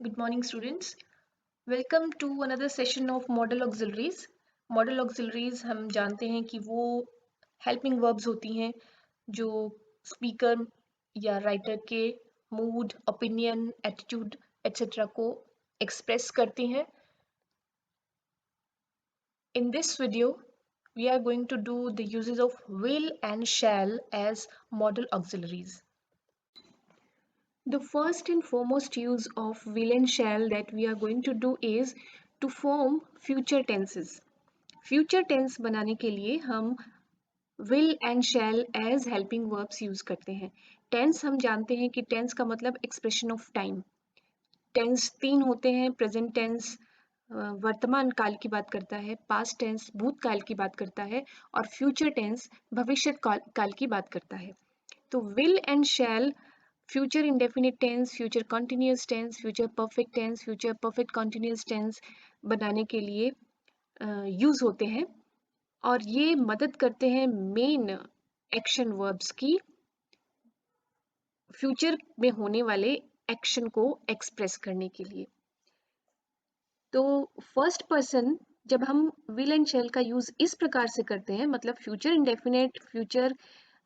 Good morning, students. Welcome to another session of Model Auxiliaries. Model Auxiliaries हम जानते हैं कि वो helping verbs होती हैं जो speaker या writer के mood, opinion, attitude, etc. को express करती हैं. In this video, we are going to do the uses of will and shall as model auxiliaries. The first and foremost use of will and shall that we are going to do is to form future tenses. Future tense बनाने के लिए हम will and shall as helping verbs use करते हैं. Tense हम जानते हैं कि tense का मतलब expression of time. Tense तीन होते हैं, present tense वर्तमान काल की बात करता है, past tense भूतकाल की बात करता है और future tense भविष्य काल की बात करता है. तो will and shall future indefinite tense, future continuous tense, future perfect tense, future perfect continuous tense बनाने के लिए यूज होते हैं और ये मदद करते हैं मेन एक्शन वर्ब्स की फ्यूचर में होने वाले एक्शन को एक्सप्रेस करने के लिए. तो फर्स्ट पर्सन जब हम विल एंड शेल का यूज इस प्रकार से करते हैं, मतलब future indefinite, future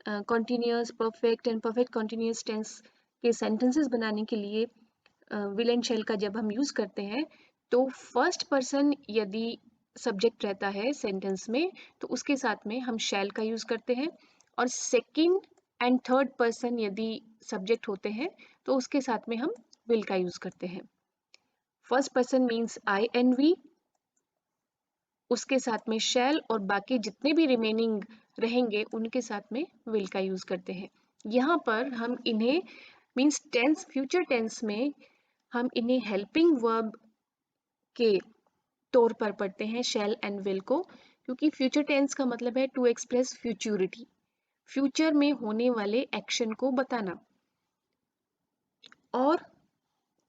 continuous, perfect and perfect continuous tense के सेंटेंसेस बनाने के लिए विल एंड शेल का जब हम यूज करते हैं तो फर्स्ट पर्सन यदि सब्जेक्ट रहता है सेंटेंस में तो उसके साथ में हम शैल का यूज करते हैं और सेकंड एंड थर्ड पर्सन यदि सब्जेक्ट होते हैं तो उसके साथ में हम विल का यूज करते हैं. First person means I and we, उसके साथ में शैल और बाकी जितने भी रिमेनिंग रहेंगे उनके साथ में विल का यूज करते हैं. यहाँ पर हम इन्हें मीन्स टेंस, फ्यूचर टेंस में हम इन्हें हेल्पिंग वर्ब के तौर पर पढ़ते हैं शैल एंड विल को, क्योंकि फ्यूचर टेंस का मतलब है टू एक्सप्रेस फ्यूचरिटी, फ्यूचर में होने वाले एक्शन को बताना. और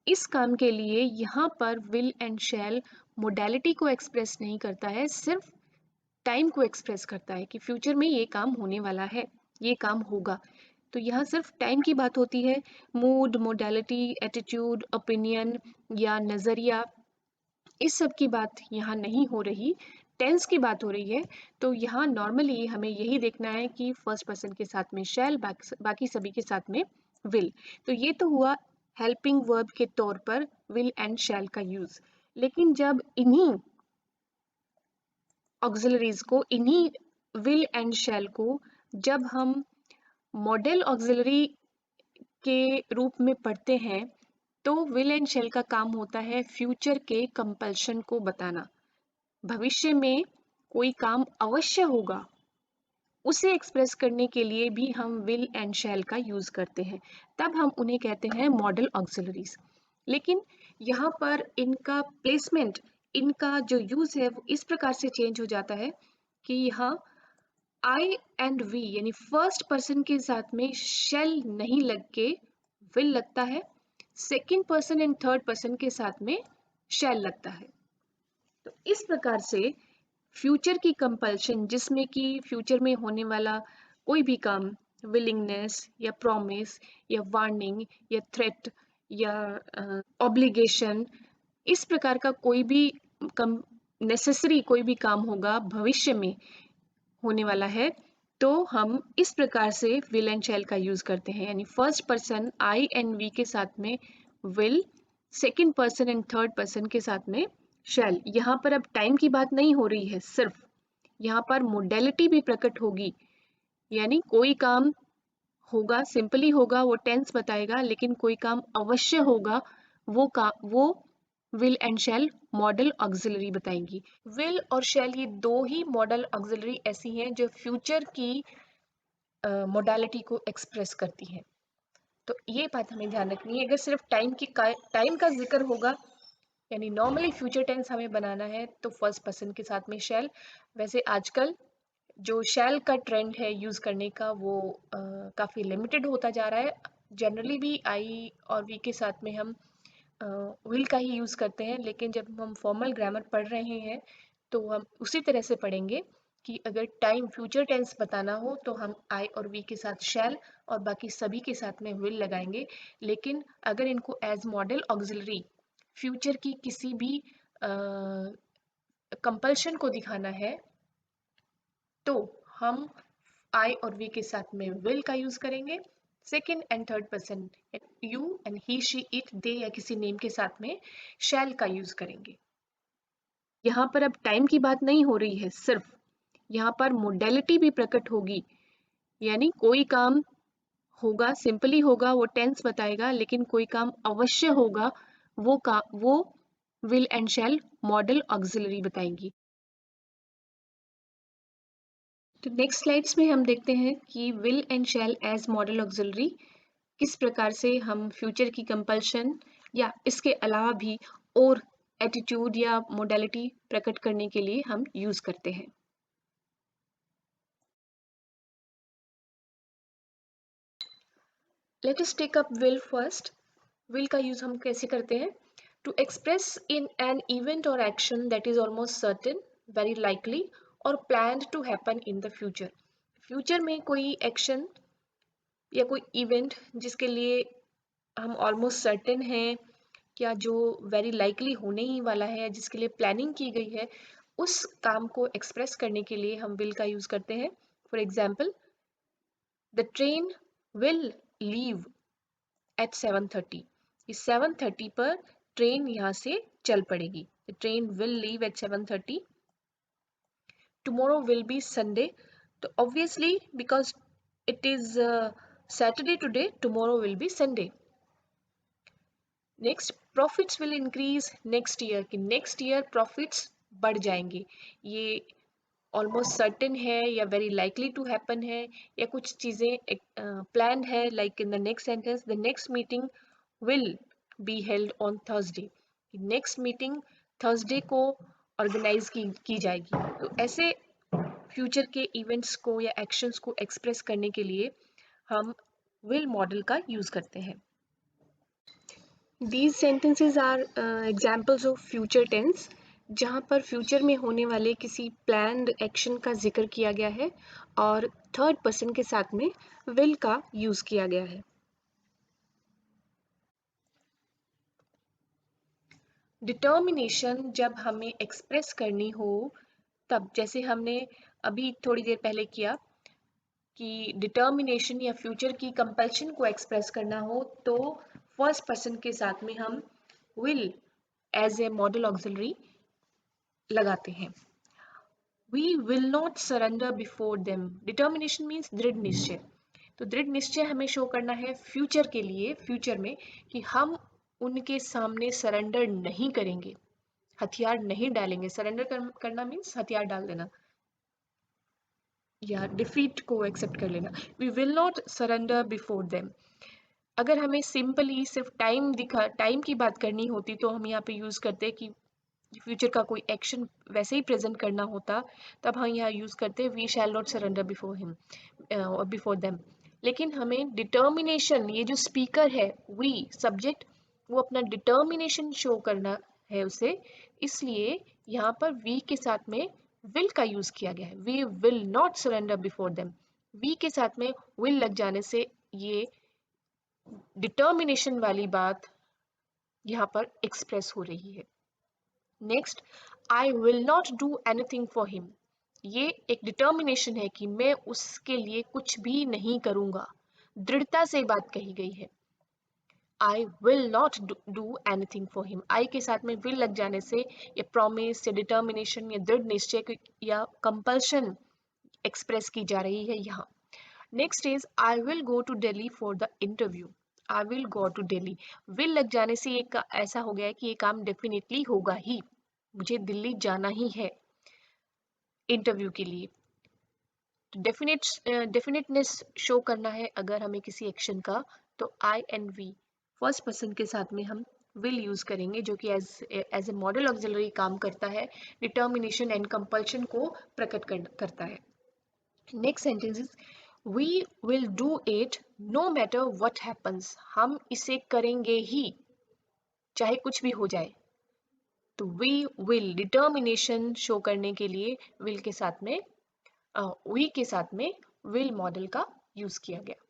इस काम के लिए यहाँ पर विल एंड शैल मोडालिटी को एक्सप्रेस नहीं करता है, सिर्फ टाइम को एक्सप्रेस करता है कि फ्यूचर में ये काम होने वाला है, ये काम होगा. तो यहाँ सिर्फ टाइम की बात होती है, मूड, मोडालिटी, एटीट्यूड, ओपिनियन या नज़रिया, इस सब की बात यहाँ नहीं हो रही, टेंस की बात हो रही है. तो यहाँ नॉर्मली हमें यही देखना है कि फर्स्ट पर्सन के साथ में शैल, बाकी सभी के साथ में विल. तो ये तो हुआ हेल्पिंग वर्ब के तौर पर विल एंड शैल का यूज. लेकिन जब इन्हीं ऑक्सिलरीज को, इन्हीं विल एंड शैल को जब हम मॉडल ऑक्सिलरी के रूप में पढ़ते हैं तो विल एंड शैल का काम होता है फ्यूचर के कंपल्शन को बताना. भविष्य में कोई काम अवश्य होगा, उसे एक्सप्रेस करने के लिए भी हम विल एंड शैल का यूज करते हैं, तब हम उन्हें कहते हैं मॉडल ऑक्सिलरीज. लेकिन यहाँ पर इनका प्लेसमेंट, इनका जो यूज है वो इस प्रकार से चेंज हो जाता है कि यहाँ आई एंड वी यानी फर्स्ट पर्सन के साथ में शैल नहीं लग के विल लगता है, second person and third person के साथ में शैल लगता है. तो इस प्रकार से फ्यूचर की कंपल्शन, जिसमें कि फ्यूचर में होने वाला कोई भी काम, विलिंगनेस या प्रॉमिस या वार्निंग या थ्रेट या ऑब्लिगेशन, इस प्रकार का कोई भी नेसेसरी कोई भी काम होगा भविष्य में होने वाला है, तो हम इस प्रकार से विल एंड शैल का यूज करते हैं. यानी first person I and we के साथ में will, second person and third person के साथ में शैल. यहाँ पर अब टाइम की बात नहीं हो रही है, सिर्फ यहाँ पर मोडेलिटी भी प्रकट होगी, यानी कोई काम होगा, सिंपली होगा, वो टेंस बताएगा, लेकिन कोई काम अवश्य होगा, वो will and shall modal auxiliary बताएंगी. विल और शैल ये दो ही मॉडल ऑक्सिलरी ऐसी हैं जो फ्यूचर की मोडालिटी को एक्सप्रेस करती हैं. तो ये बात हमें ध्यान रखनी है. अगर सिर्फ टाइम का जिक्र होगा, यानी नॉर्मली फ्यूचर टेंस हमें बनाना है तो फर्स्ट पर्सन के साथ में शैल. वैसे आजकल जो शैल का ट्रेंड है यूज करने का वो काफी लिमिटेड होता जा रहा है. जनरली भी आई और वी के साथ में हम विल का ही यूज करते हैं, लेकिन जब हम फॉर्मल ग्रामर पढ़ रहे हैं तो हम उसी तरह से पढ़ेंगे कि अगर टाइम फ्यूचर टेंस बताना हो तो हम आई और वी के साथ शैल और बाकी सभी के साथ में विल लगाएंगे. लेकिन अगर इनको एज मॉडल ऑक्सिलरी फ्यूचर की किसी भी कंपल्शन को दिखाना है तो हम आई और वी के साथ में विल का यूज करेंगे। Second and third person you and he she it they या किसी नेम के साथ में शैल का यूज करेंगे। यहाँ पर अब टाइम की बात नहीं हो रही है, सिर्फ यहाँ पर मोडेलिटी भी प्रकट होगी, यानी कोई काम होगा, सिंपली होगा, वो टेंस बताएगा, लेकिन कोई काम अवश्य होगा, वो will and shall modal auxiliary बताएंगी। तो नेक्स्ट स्लाइड्स में हम देखते हैं कि will and shall as modal auxiliary किस प्रकार से हम फ्यूचर की कंपल्शन या इसके अलावा भी और एटीट्यूड या मोडालिटी प्रकट करने के लिए हम यूज करते हैं। Let us take up will first. Will का यूज हम कैसे करते हैं? To express in an event or action that is almost certain, very likely or planned to happen in the future. Future में कोई एक्शन या कोई इवेंट जिसके लिए हम ऑलमोस्ट सर्टेन हैं या जो वेरी लाइकली होने ही वाला है, जिसके लिए प्लानिंग की गई है, उस काम को एक्सप्रेस करने के लिए हम विल का यूज करते हैं। For example, the train will leave at 7:30। इस 7:30 पर ट्रेन यहाँ से चल पड़ेगी। The train will leave at 7:30। Tomorrow will be Sunday. तो obviously because it is Saturday today, tomorrow will be Sunday. Next, profits will increase next year, कि next year profits बढ़ जाएंगे। ये ऑलमोस्ट सर्टेन है या वेरी लाइकली टू हैपन है या कुछ चीज़ें प्लान है। Like in the next sentence, the next meeting will be held on Thursday. Next meeting Thursday को ऑर्गेनाइज की जाएगी। तो ऐसे फ्यूचर के इवेंट्स को या एक्शंस को एक्सप्रेस करने के लिए हम विल मॉडल का यूज़ करते हैं। These sentences are examples of future tense, जहाँ पर फ्यूचर में होने वाले किसी प्लान्ड एक्शन का जिक्र किया गया है और थर्ड पर्सन के साथ में विल का यूज किया गया है। डिटर्मिनेशन जब हमें एक्सप्रेस करनी हो तब, जैसे हमने अभी थोड़ी देर पहले किया कि डिटर्मिनेशन या फ्यूचर की कंपल्शन को एक्सप्रेस करना हो तो फर्स्ट पर्सन के साथ में हम will as a modal auxiliary लगाते हैं। We will not surrender before them. Determination means दृढ़ निश्चय। तो दृढ़ निश्चय हमें शो करना है फ्यूचर के लिए, फ्यूचर में, कि हम उनके सामने सरेंडर नहीं करेंगे, हथियार नहीं डालेंगे। सरेंडर करना मीन्स हथियार डाल देना या डिफीट को एक्सेप्ट कर लेना। We will not surrender before them. अगर हमें सिंपली सिर्फ टाइम की बात करनी होती तो हम यहाँ पे यूज करते कि फ्यूचर का कोई एक्शन वैसे ही प्रेजेंट करना होता, तब हम यहाँ यूज करते we shall not surrender before him और बिफोर देम। लेकिन हमें डिटर्मिनेशन, ये जो स्पीकर है वी सब्जेक्ट, वो अपना डिटर्मिनेशन शो करना है उसे, इसलिए यहाँ पर वी के साथ में विल का यूज किया गया है। We will not surrender before them. We के साथ में विल लग जाने से ये डिटर्मिनेशन वाली बात यहाँ पर एक्सप्रेस हो रही है। Next, I will not do anything for him. ये एक डिटर्मिनेशन है कि मैं उसके लिए कुछ भी नहीं करूंगा, दृढ़ता से बात कही गई है। I will not do anything for him, I के साथ में विल लग जाने से ये प्रॉमिस या डिटर्मिनेशन या दृढ़ निश्चय या कंपल्शन एक्सप्रेस की जा रही है यहाँ। Next is I will go to Delhi for the interview. I will go to Delhi, will लग जाने से ये ऐसा हो गया है कि ये काम डेफिनेटली होगा ही, मुझे दिल्ली जाना ही है इंटरव्यू के लिए। डेफिनेटनेस शो करना है अगर हमें किसी एक्शन का, तो आई एंड वी फर्स्ट पर्सन के साथ में हम विल यूज करेंगे, जो कि एज ए मॉडल ऑक्सिलरी काम करता है, डिटर्मिनेशन एंड कंपल्शन को प्रकट करता है। Next sentence is we will do it no matter what happens. हम इसे करेंगे ही चाहे कुछ भी हो जाए। तो वी विल डिटर्मिनेशन शो करने के लिए विल के साथ में वी के साथ में विल मॉडल का यूज किया गया।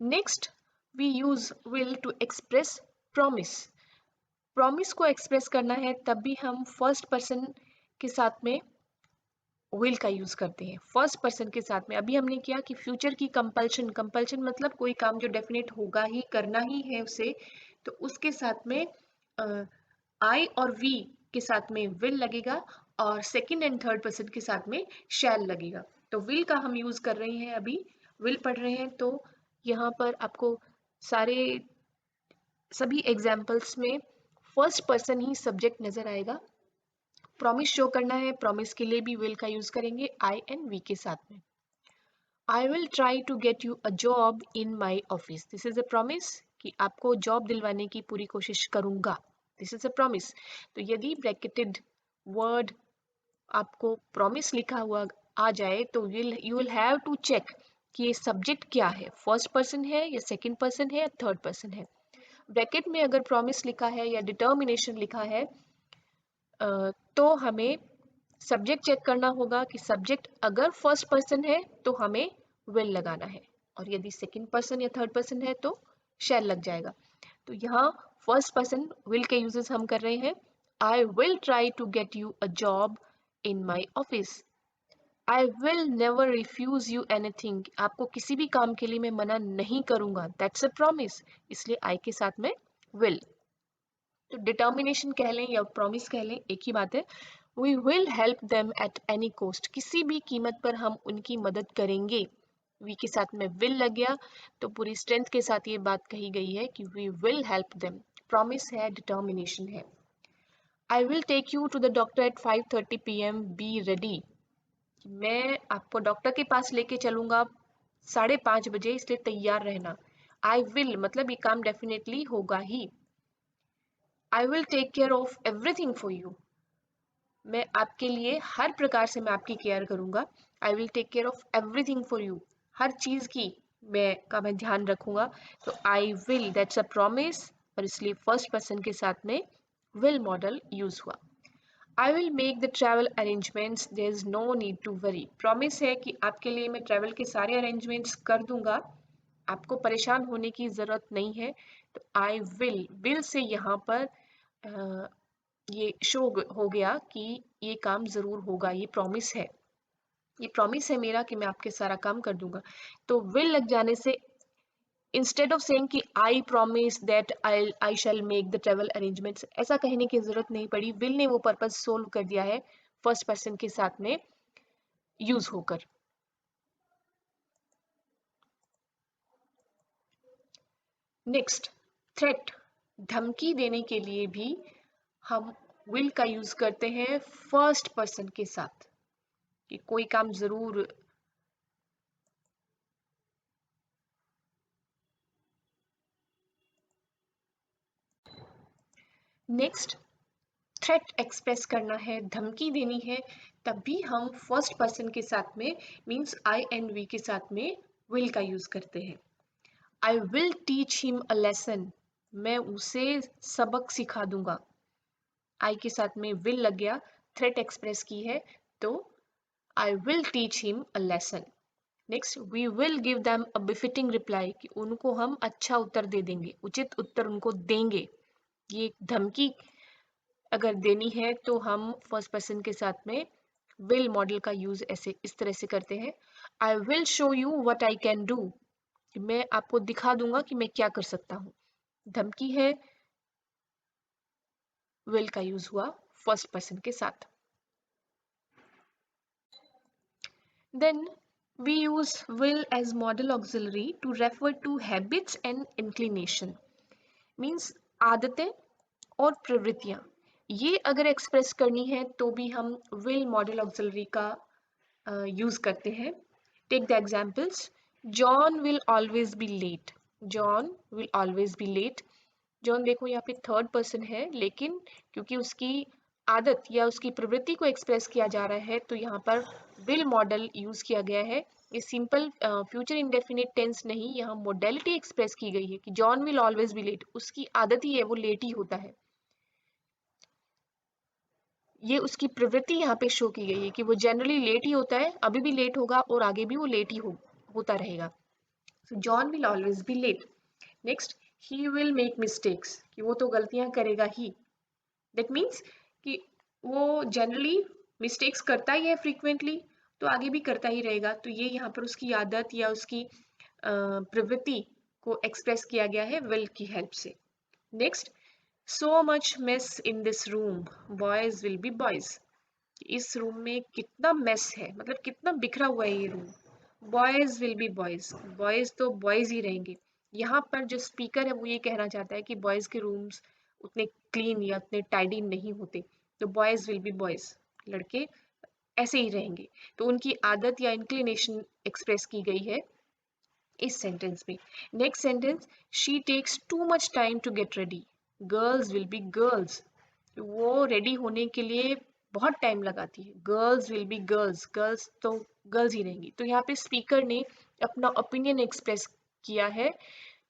Next, we use will to express promise. Promise को एक्सप्रेस करना है तब भी हम फर्स्ट पर्सन के साथ में विल का यूज करते हैं। फर्स्ट पर्सन के साथ में अभी हमने किया कि फ्यूचर की कंपल्शन, कंपल्शन मतलब कोई काम जो डेफिनेट होगा ही, करना ही है उसे, तो उसके साथ में आई और वी के साथ में विल लगेगा और सेकंड एंड थर्ड पर्सन के साथ में शैल लगेगा। तो विल का हम यूज कर रहे हैं, अभी विल पढ़ रहे हैं, तो यहाँ पर आपको सारे सभी एग्जाम्पल्स में फर्स्ट पर्सन ही सब्जेक्ट नजर आएगा। प्रॉमिस शो करना है, प्रॉमिस के लिए भी विल का यूज करेंगे आई एंड वी के साथ में। I will try to get you a job in my office, this is a promise कि आपको जॉब दिलवाने की पूरी कोशिश करूंगा, दिस इज अ प्रॉमिस। तो यदि ब्रैकेटेड वर्ड आपको प्रॉमिस लिखा हुआ आ जाए तो you will have to check कि ये सब्जेक्ट क्या है, फर्स्ट पर्सन है या सेकंड पर्सन है या थर्ड पर्सन है। ब्रैकेट में अगर प्रॉमिस लिखा है या डिटर्मिनेशन लिखा है तो हमें सब्जेक्ट चेक करना होगा कि सब्जेक्ट अगर फर्स्ट पर्सन है तो हमें विल लगाना है, और यदि सेकंड पर्सन या थर्ड पर्सन है तो शैल लग जाएगा। तो यहाँ फर्स्ट पर्सन विल के यूजेस हम कर रहे हैं। I will try to get you a job in my office. I will never refuse you anything, आपको किसी भी काम के लिए मैं मना नहीं करूंगा, दैट्स अ प्रॉमिस, इसलिए आई के साथ में विल। तो डिटर्मिनेशन कह लें या प्रॉमिस कह लें, एक ही बात है। We will help them at any cost, किसी भी कीमत पर हम उनकी मदद करेंगे। वी के साथ में विल लग गया तो पूरी स्ट्रेंथ के साथ ये बात कही गई है कि we will help them, promise है, डिटर्मिनेशन है। I will take you to the doctor at 5:30 PM, be ready, मैं आपको डॉक्टर के पास लेके चलूंगा 5:30 बजे, इसलिए तैयार रहना। आई विल मतलब ये काम डेफिनेटली होगा ही। I will take care of everything for you, मैं आपके लिए हर प्रकार से मैं आपकी केयर करूंगा। I will take care of everything for you, हर चीज की मैं ध्यान रखूंगा। तो I will that's a promise, और इसलिए फर्स्ट पर्सन के साथ में विल मॉडल यूज हुआ। I will make the travel arrangements, there is no need to worry, promise है कि आपके लिए मैं ट्रैवल के सारे अरेंजमेंट्स कर दूंगा, आपको परेशान होने की जरूरत नहीं है। तो आई विल से यहाँ पर ये शो हो गया कि ये काम जरूर होगा, ये प्रॉमिस है, ये प्रॉमिस है मेरा कि मैं आपके सारा काम कर दूंगा। तो विल लग जाने से इंस्टेड ऑफ सेइंग कि I promise that I shell make the travel arrangements, ऐसा कहने की जरूरत नहीं पड़ी, विल ने वो पर्पस सोल्व कर दिया है फर्स्ट पर्सन के साथ में यूज होकर। नेक्स्ट, थ्रेट, धमकी देने के लिए भी हम विल का यूज करते हैं फर्स्ट पर्सन के साथ कि कोई काम जरूर। नेक्स्ट, थ्रेट एक्सप्रेस करना है, धमकी देनी है, तब भी हम फर्स्ट पर्सन के साथ में मीन्स आई एंड वी के साथ में विल का यूज करते हैं। I will teach him a lesson, मैं उसे सबक सिखा दूंगा, आई के साथ में विल लग गया, थ्रेट एक्सप्रेस की है तो I will teach him a lesson. Next, we will give them a befitting reply, कि उनको हम अच्छा उत्तर दे देंगे, उचित उत्तर उनको देंगे। ये धमकी अगर देनी है तो हम फर्स्ट पर्सन के साथ में विल मॉडल का यूज ऐसे इस तरह से करते हैं। I will show you what I can do, मैं आपको दिखा दूंगा कि मैं क्या कर सकता हूँ, धमकी है, विल का यूज हुआ फर्स्ट पर्सन के साथ। Then we use will as model auxiliary to refer to habits and inclination, means आदतें और प्रवृत्तियां, ये अगर एक्सप्रेस करनी है तो भी हम will मॉडल ऑक्सिलरी का यूज करते हैं। Take the examples, John will always be late, John will always be late. John देखो यहाँ पे थर्ड पर्सन है, लेकिन क्योंकि उसकी आदत या उसकी प्रवृत्ति को एक्सप्रेस किया जा रहा है तो यहाँ पर विल मॉडल यूज किया गया है। ये सिंपल फ्यूचर इंडेफिनिट टेंस नहीं, यहाँ मोडेलिटी एक्सप्रेस की गई है कि John will always be late, उसकी आदत ही है वो लेट ही होता है, ये उसकी प्रवृत्ति यहाँ पे शो की गई है कि वो जनरली लेट ही होता है, अभी भी लेट होगा और आगे भी वो लेट ही होता रहेगा। John will always be late. Next, he will make mistakes, कि वो तो गलतियां करेगा ही। दैट मीन्स कि वो जनरली मिस्टेक्स करता ही है फ्रीक्वेंटली, तो आगे भी करता ही रहेगा। तो ये यहाँ पर उसकी आदत या उसकी प्रवृत्ति को एक्सप्रेस किया गया है विल की हेल्प से। Next, so much mess in this room, boys will be boys, इस रूम में कितना मेस है, मतलब कितना बिखरा हुआ है ये room. Boys will be boys, boys तो बॉयज ही रहेंगे। यहाँ पर जो स्पीकर है वो ये कहना चाहता है कि बॉयज के रूम्स उतने क्लीन या उतने टाइडी नहीं होते, तो बॉयज विल बी बॉयज, लड़के ऐसे ही रहेंगे। तो उनकी आदत या इंक्लिनेशन एक्सप्रेस की गई है इस सेंटेंस में। Next sentence, she takes too much time to get ready, girls will be girls, वो रेडी होने के लिए बहुत टाइम लगाती है। Girls will be girls, girls तो गर्ल्स ही रहेंगी। तो यहाँ पे स्पीकर ने अपना ओपिनियन एक्सप्रेस किया है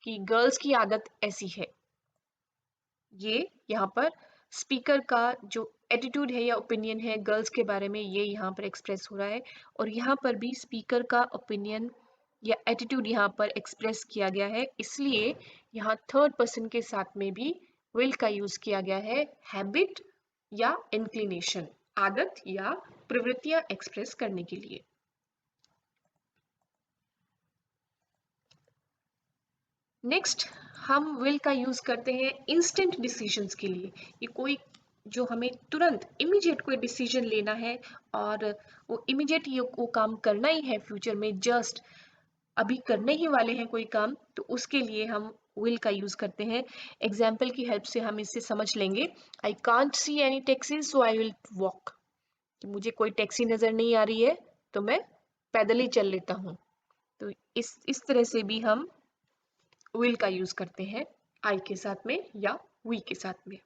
कि गर्ल्स की आदत ऐसी है। ये यहाँ पर स्पीकर का जो एटीट्यूड है या ओपिनियन है गर्ल्स के बारे में, ये यहाँ पर एक्सप्रेस हो रहा है। और यहाँ पर भी स्पीकर का ओपिनियन या एटीट्यूड यहाँ पर एक्सप्रेस किया गया है, इसलिए यहाँ थर्ड पर्सन के साथ में भी विल का यूज किया गया है हैबिट या इंक्लिनेशन, आदत या प्रवृत्तियां एक्सप्रेस करने के लिए। नेक्स्ट, हम विल का यूज करते हैं इंस्टेंट डिसीजंस के लिए। ये कोई जो हमें तुरंत इमीडिएट कोई डिसीजन लेना है और वो इमीडिएट ये वो काम करना ही है, फ्यूचर में जस्ट अभी करने ही वाले हैं कोई काम, तो उसके लिए हम विल का यूज करते हैं। एग्जाम्पल की हेल्प से हम इससे समझ लेंगे। I can't see any taxi so I will walk, मुझे कोई टैक्सी नजर नहीं आ रही है तो मैं पैदल ही चल लेता हूँ। तो इस तरह से भी हम विल का यूज करते हैं आई के साथ में या वी के साथ में।